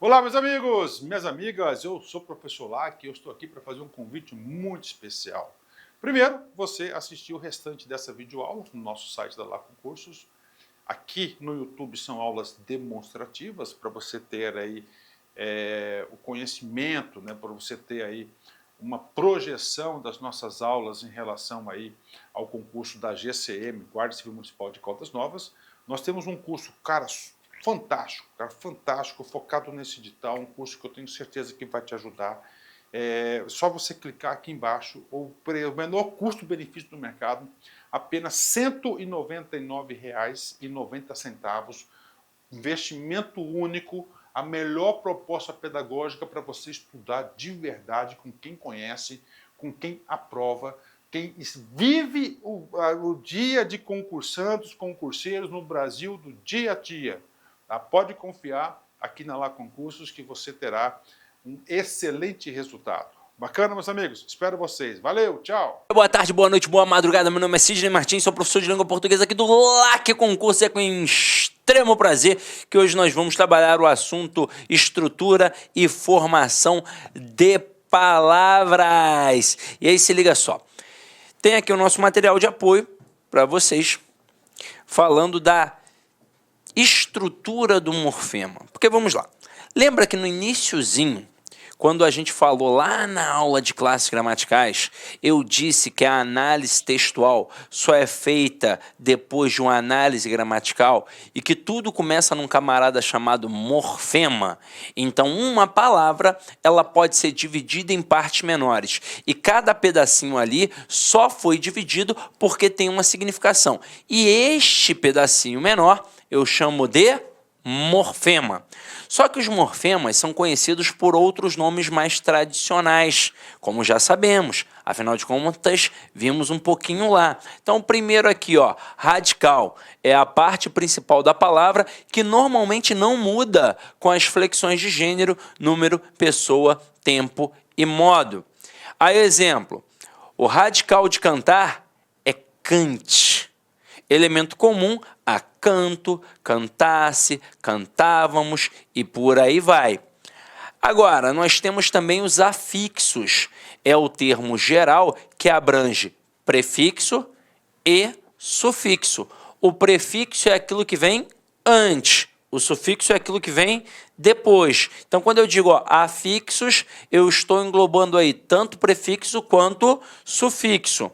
Olá, meus amigos, minhas amigas, eu sou o professor Lac e eu estou aqui para fazer um convite muito especial. Primeiro, você assistir o restante dessa videoaula no nosso site da Lac Cursos. Aqui no YouTube são aulas demonstrativas para você ter aí o conhecimento, né, para você ter aí uma projeção das nossas aulas em relação aí ao concurso da GCM, Guarda Civil Municipal de Caldas Novas. Nós temos um curso, cara, fantástico, focado nesse edital, um curso que eu tenho certeza que vai te ajudar. Só você clicar aqui embaixo, o menor custo-benefício do mercado, apenas R$ 199,90, investimento único, a melhor proposta pedagógica para você estudar de verdade com quem conhece, com quem aprova, quem vive o dia de concursantes, concurseiros no Brasil do dia a dia. Tá? Pode confiar aqui na Lac Concursos que você terá um excelente resultado. Bacana, meus amigos? Espero vocês. Valeu, tchau! Boa tarde, boa noite, boa madrugada. Meu nome é Sidney Martins, sou professor de língua portuguesa aqui do Lac Concurso. É com extremo prazer que hoje nós vamos trabalhar o assunto estrutura e formação de palavras. E aí se liga só, tem aqui o nosso material de apoio para vocês, falando da estrutura do morfema. Porque vamos lá, lembra que no iniciozinho, quando a gente falou lá na aula de classes gramaticais, eu disse que a análise textual só é feita depois de uma análise gramatical e que tudo começa num camarada chamado morfema. Então, uma palavra ela pode ser dividida em partes menores e cada pedacinho ali só foi dividido porque tem uma significação. E este pedacinho menor eu chamo de morfema. Só que os morfemas são conhecidos por outros nomes mais tradicionais, como já sabemos, afinal de contas, vimos um pouquinho lá. Então, o primeiro aqui, ó, radical, é a parte principal da palavra que normalmente não muda com as flexões de gênero, número, pessoa, tempo e modo. Aí, exemplo, o radical de cantar é cante. Elemento comum a canto, cantasse, cantávamos e por aí vai. Agora, nós temos também os afixos. É o termo geral que abrange prefixo e sufixo. O prefixo é aquilo que vem antes. O sufixo é aquilo que vem depois. Então, quando eu digo ó, afixos, eu estou englobando aí tanto prefixo quanto sufixo.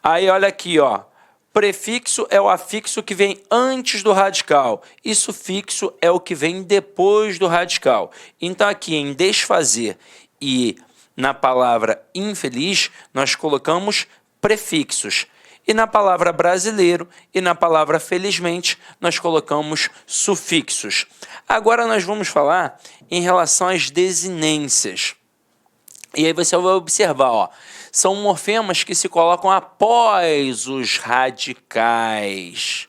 Aí, olha aqui, ó. Prefixo é o afixo que vem antes do radical e sufixo é o que vem depois do radical. Então, aqui em desfazer e na palavra infeliz, nós colocamos prefixos. E na palavra brasileiro e na palavra felizmente, nós colocamos sufixos. Agora nós vamos falar em relação às desinências. E aí você vai observar, ó, são morfemas que se colocam após os radicais.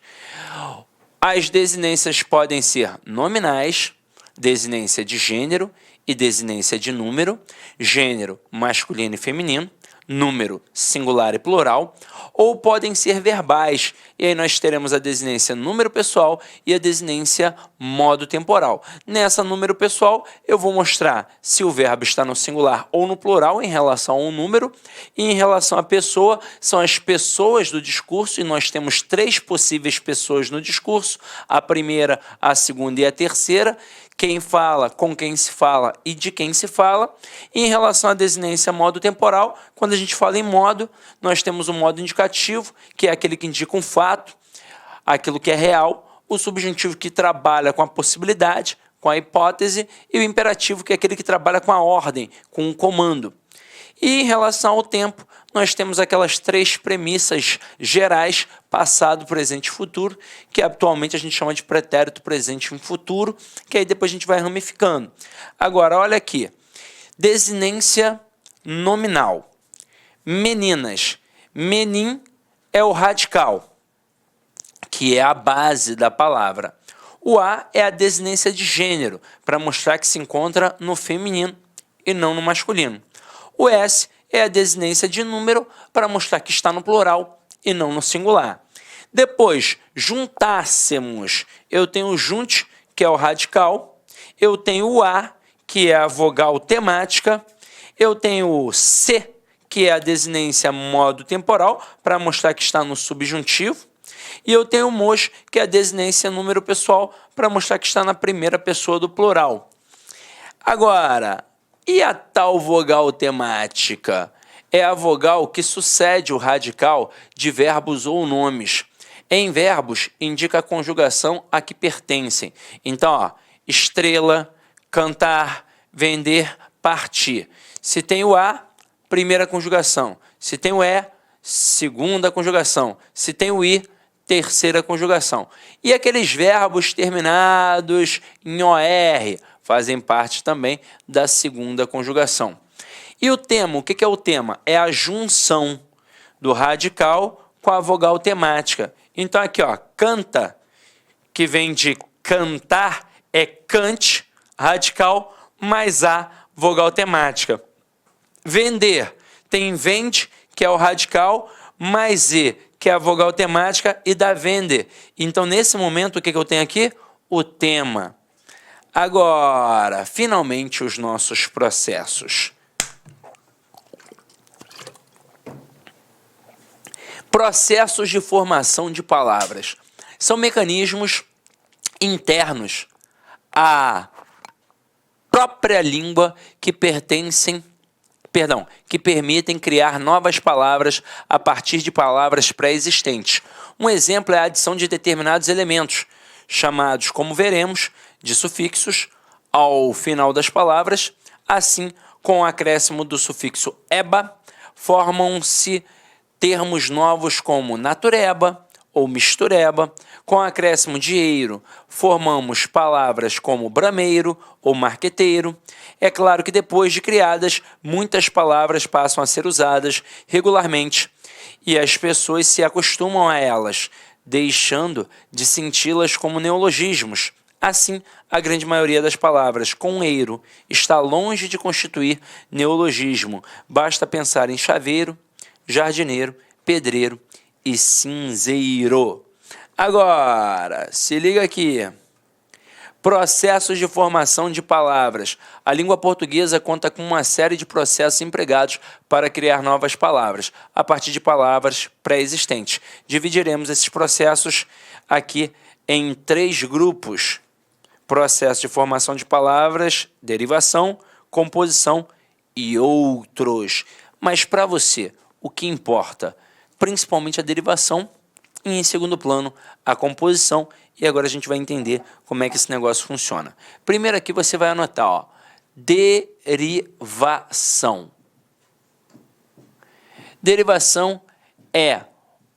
As desinências podem ser nominais, desinência de gênero e desinência de número, gênero masculino e feminino, número singular e plural, ou podem ser verbais, e aí nós teremos a desinência número pessoal e a desinência modo temporal. Nessa número pessoal, eu vou mostrar se o verbo está no singular ou no plural em relação ao número, e em relação à pessoa, são as pessoas do discurso, e nós temos 3 possíveis pessoas no discurso, a primeira, a segunda e a terceira, quem fala, com quem se fala e de quem se fala. E em relação à desinência modo temporal, quando a gente fala em modo, nós temos o modo indicativo, que é aquele que indica um fato, aquilo que é real, o subjuntivo que trabalha com a possibilidade, com a hipótese, e o imperativo, que é aquele que trabalha com a ordem, com o comando. E em relação ao tempo, nós temos aquelas 3 premissas gerais, passado, presente e futuro, que atualmente a gente chama de pretérito presente e futuro, que aí depois a gente vai ramificando. Agora, olha aqui, desinência nominal. Meninas, menin é o radical, que é a base da palavra. O A é a desinência de gênero, para mostrar que se encontra no feminino e não no masculino. O S é a desinência de número para mostrar que está no plural e não no singular. Depois, juntássemos, eu tenho o junte, que é o radical, eu tenho o A, que é a vogal temática, eu tenho o C, que é a desinência modo temporal, para mostrar que está no subjuntivo, e eu tenho o mos, que é a desinência número pessoal, para mostrar que está na primeira pessoa do plural. Agora, e a tal vogal temática? É a vogal que sucede o radical de verbos ou nomes. Em verbos, indica a conjugação a que pertencem. Então, ó, estrela, cantar, vender, partir. Se tem o A, primeira conjugação. Se tem o E, segunda conjugação. Se tem o I, terceira conjugação. E aqueles verbos terminados em OR fazem parte também da segunda conjugação. E o tema, o que é o tema? É a junção do radical com a vogal temática. Então aqui, ó, canta, que vem de cantar, é cante, radical, mais a vogal temática. Vender, tem vende, que é o radical, mais e, que é a vogal temática, e dá vender. Então, nesse momento, o que eu tenho aqui? O tema. Agora, finalmente, os nossos processos. Processos de formação de palavras. São mecanismos internos à própria língua que permitem criar novas palavras a partir de palavras pré-existentes. Um exemplo é a adição de determinados elementos, chamados, como veremos, de sufixos, ao final das palavras. Assim, com o acréscimo do sufixo eba, formam-se termos novos como natureba ou mistureba. Com o acréscimo de eiro, formamos palavras como brameiro ou marqueteiro. É claro que depois de criadas, muitas palavras passam a ser usadas regularmente e as pessoas se acostumam a elas, deixando de senti-las como neologismos. Assim, a grande maioria das palavras com eiro está longe de constituir neologismo. Basta pensar em chaveiro, jardineiro, pedreiro e cinzeiro. Agora, se liga aqui. Processos de formação de palavras. A língua portuguesa conta com uma série de processos empregados para criar novas palavras, a partir de palavras pré-existentes. Dividiremos esses processos aqui em 3 grupos. Processo de formação de palavras, derivação, composição e outros. Mas para você, o que importa? Principalmente a derivação e, em segundo plano, a composição. E agora a gente vai entender como é que esse negócio funciona. Primeiro aqui você vai anotar, ó, derivação. Derivação é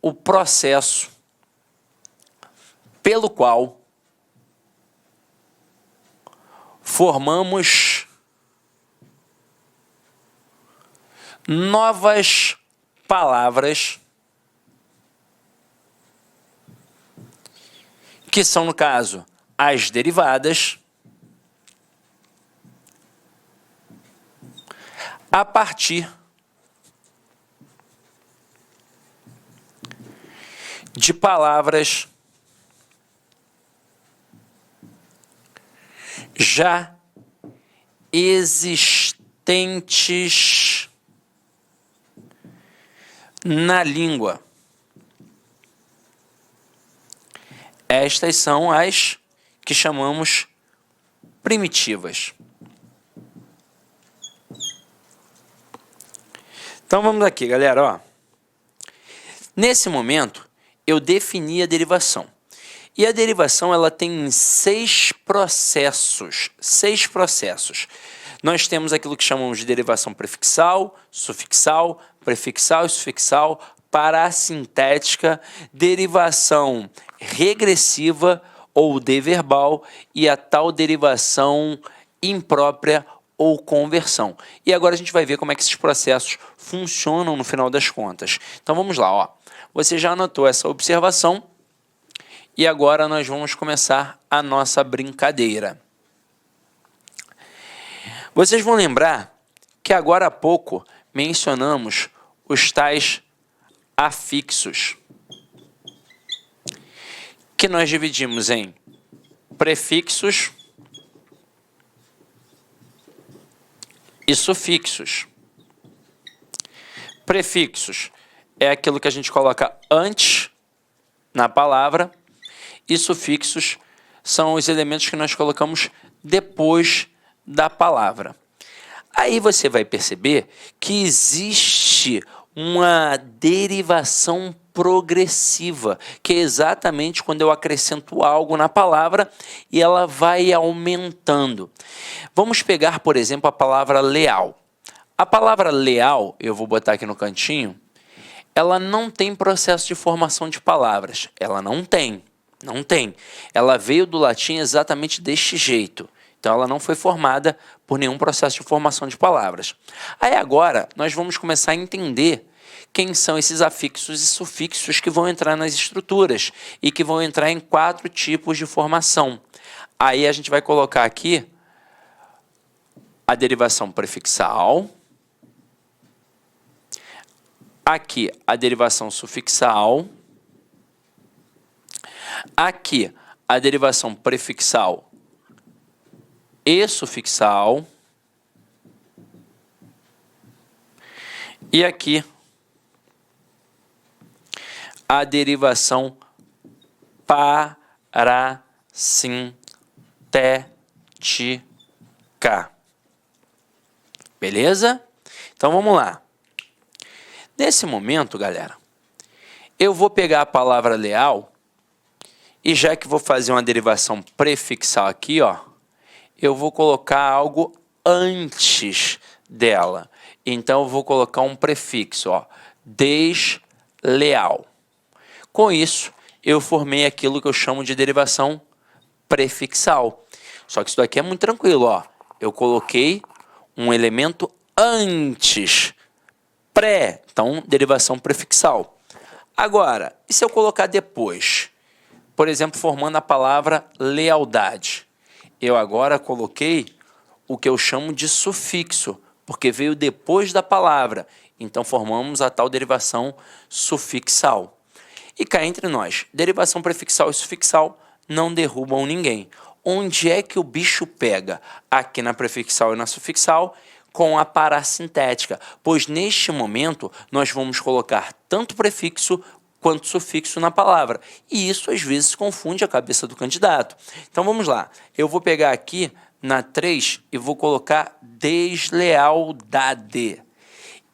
o processo pelo qual formamos novas palavras que são, no caso, as derivadas, a partir de palavras já existentes na língua. Estas são as que chamamos primitivas. Então vamos aqui, galera. Ó. Nesse momento, eu defini a derivação. E a derivação ela tem 6 processos. 6 processos. Nós temos aquilo que chamamos de derivação prefixal, sufixal, prefixal e sufixal, parassintética, derivação regressiva ou deverbal e a tal derivação imprópria ou conversão. E agora a gente vai ver como é que esses processos funcionam no final das contas. Então vamos lá, ó. Você já anotou essa observação e agora nós vamos começar a nossa brincadeira. Vocês vão lembrar que agora há pouco mencionamos os tais afixos, que nós dividimos em prefixos e sufixos. Prefixos é aquilo que a gente coloca antes na palavra, e sufixos são os elementos que nós colocamos depois da palavra. Aí você vai perceber que existe uma derivação progressiva, que é exatamente quando eu acrescento algo na palavra e ela vai aumentando. Vamos pegar, por exemplo, a palavra leal. A palavra leal, eu vou botar aqui no cantinho, ela não tem processo de formação de palavras. Ela não tem. Ela veio do latim exatamente deste jeito. Então, ela não foi formada por nenhum processo de formação de palavras. Aí, agora, nós vamos começar a entender quem são esses afixos e sufixos que vão entrar nas estruturas e que vão entrar em 4 tipos de formação. Aí, a gente vai colocar aqui a derivação prefixal, aqui a derivação sufixal, aqui a derivação prefixal e sufixal, e aqui a derivação parasintética. Beleza? Então vamos lá. Nesse momento, galera, eu vou pegar a palavra leal e já que vou fazer uma derivação prefixal aqui, ó, eu vou colocar algo antes dela. Então, eu vou colocar um prefixo, ó, desleal. Com isso, eu formei aquilo que eu chamo de derivação prefixal. Só que isso daqui é muito tranquilo, ó. Eu coloquei um elemento antes, então, derivação prefixal. Agora, e se eu colocar depois? Por exemplo, formando a palavra lealdade. Eu agora coloquei o que eu chamo de sufixo, porque veio depois da palavra. Então, formamos a tal derivação sufixal. E cá entre nós, derivação prefixal e sufixal não derrubam ninguém. Onde é que o bicho pega? Aqui na prefixal e na sufixal, com a parasintética, pois neste momento nós vamos colocar tanto prefixo quanto sufixo na palavra. E isso às vezes confunde a cabeça do candidato. Então vamos lá. Eu vou pegar aqui na 3 e vou colocar deslealdade.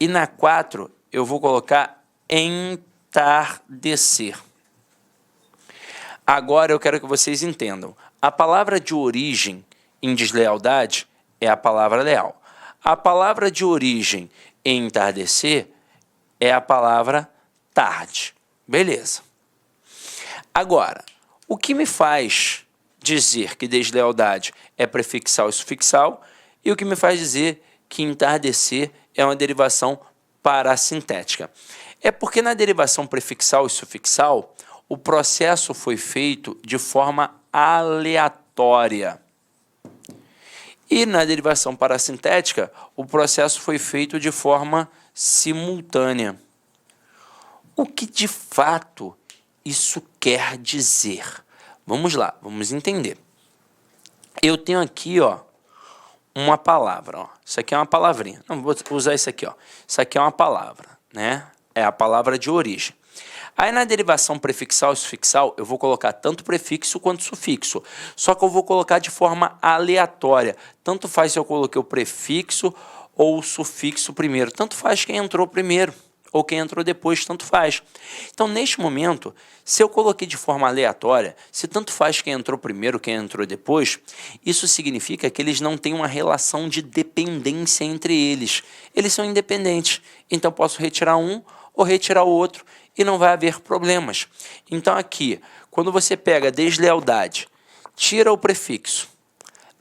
E na 4 eu vou colocar entardecer. Agora eu quero que vocês entendam. A palavra de origem em deslealdade é a palavra leal. A palavra de origem em entardecer é a palavra tarde. Beleza. Agora, o que me faz dizer que deslealdade é prefixal e sufixal e o que me faz dizer que entardecer é uma derivação parasintética? É porque na derivação prefixal e sufixal, o processo foi feito de forma aleatória. E na derivação parasintética, o processo foi feito de forma simultânea. O que de fato isso quer dizer? Vamos lá, vamos entender. Eu tenho aqui, ó, uma palavra. Ó. Isso aqui é uma palavrinha. Não, vou usar isso aqui. Ó. Isso aqui é uma palavra, né? É a palavra de origem. Aí na derivação prefixal e sufixal, eu vou colocar tanto prefixo quanto sufixo. Só que eu vou colocar de forma aleatória. Tanto faz se eu coloquei o prefixo ou o sufixo primeiro. Tanto faz quem entrou primeiro ou quem entrou depois, tanto faz. Então, neste momento, se eu coloquei de forma aleatória, se tanto faz quem entrou primeiro, quem entrou depois, isso significa que eles não têm uma relação de dependência entre eles. Eles são independentes. Então, posso retirar um ou retirar o outro e não vai haver problemas. Então, aqui, quando você pega deslealdade, tira o prefixo.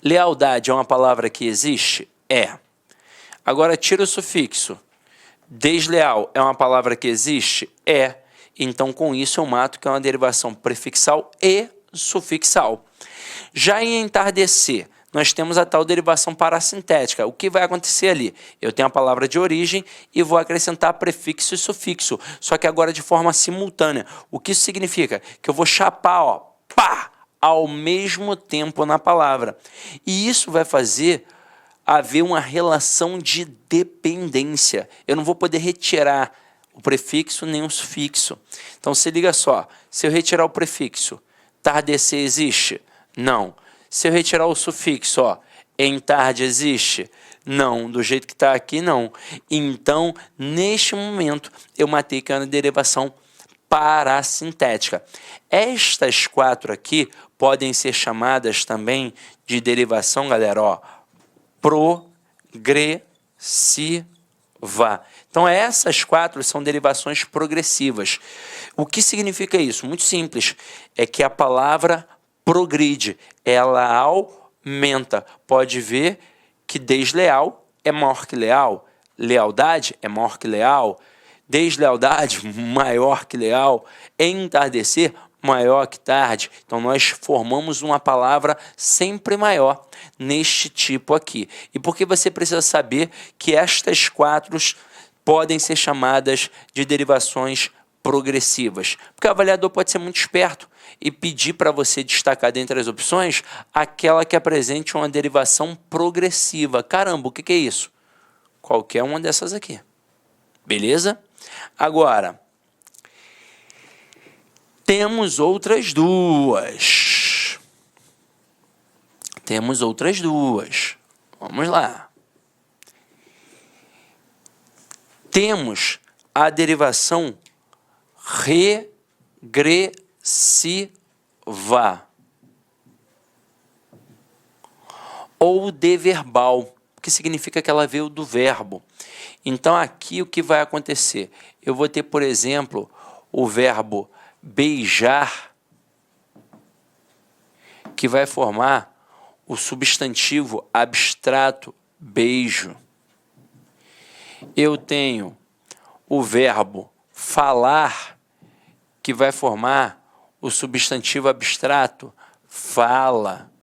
Lealdade é uma palavra que existe? É. Agora, tira o sufixo. Desleal é uma palavra que existe? É. Então, com isso, eu mato que é uma derivação prefixal e sufixal. Já em entardecer, nós temos a tal derivação parasintética. O que vai acontecer ali? Eu tenho a palavra de origem e vou acrescentar prefixo e sufixo, só que agora de forma simultânea. O que isso significa? Que eu vou chapar, ó, pá, ao mesmo tempo na palavra. E isso vai fazer haver uma relação de dependência. Eu não vou poder retirar o prefixo nem o sufixo. Então, se liga só, se eu retirar o prefixo, tardecer existe? Não. Se eu retirar o sufixo, ó, em tarde existe? Não. Do jeito que está aqui, não. Então, neste momento, eu matei que é uma derivação parasintética. Estas 4 aqui podem ser chamadas também de derivação, galera, ó, progressiva. Então, essas 4 são derivações progressivas. O que significa isso? Muito simples. É que a palavra progride, ela aumenta. Pode ver que desleal é maior que leal, lealdade é maior que leal, deslealdade maior que leal, entardecer maior que tarde. Então, nós formamos uma palavra sempre maior neste tipo aqui. E por que você precisa saber que estas 4 podem ser chamadas de derivações progressivas? Porque o avaliador pode ser muito esperto e pedir para você destacar dentre as opções aquela que apresente uma derivação progressiva. Caramba, o que é isso? Qualquer uma dessas aqui. Beleza? Agora, temos outras 2. Temos outras 2. Vamos lá. Temos a derivação regressiva ou deverbal, que significa que ela veio do verbo. Então, aqui o que vai acontecer? Eu vou ter, por exemplo, o verbo beijar, que vai formar o substantivo abstrato beijo. Eu tenho o verbo falar, que vai formar o substantivo abstrato fala.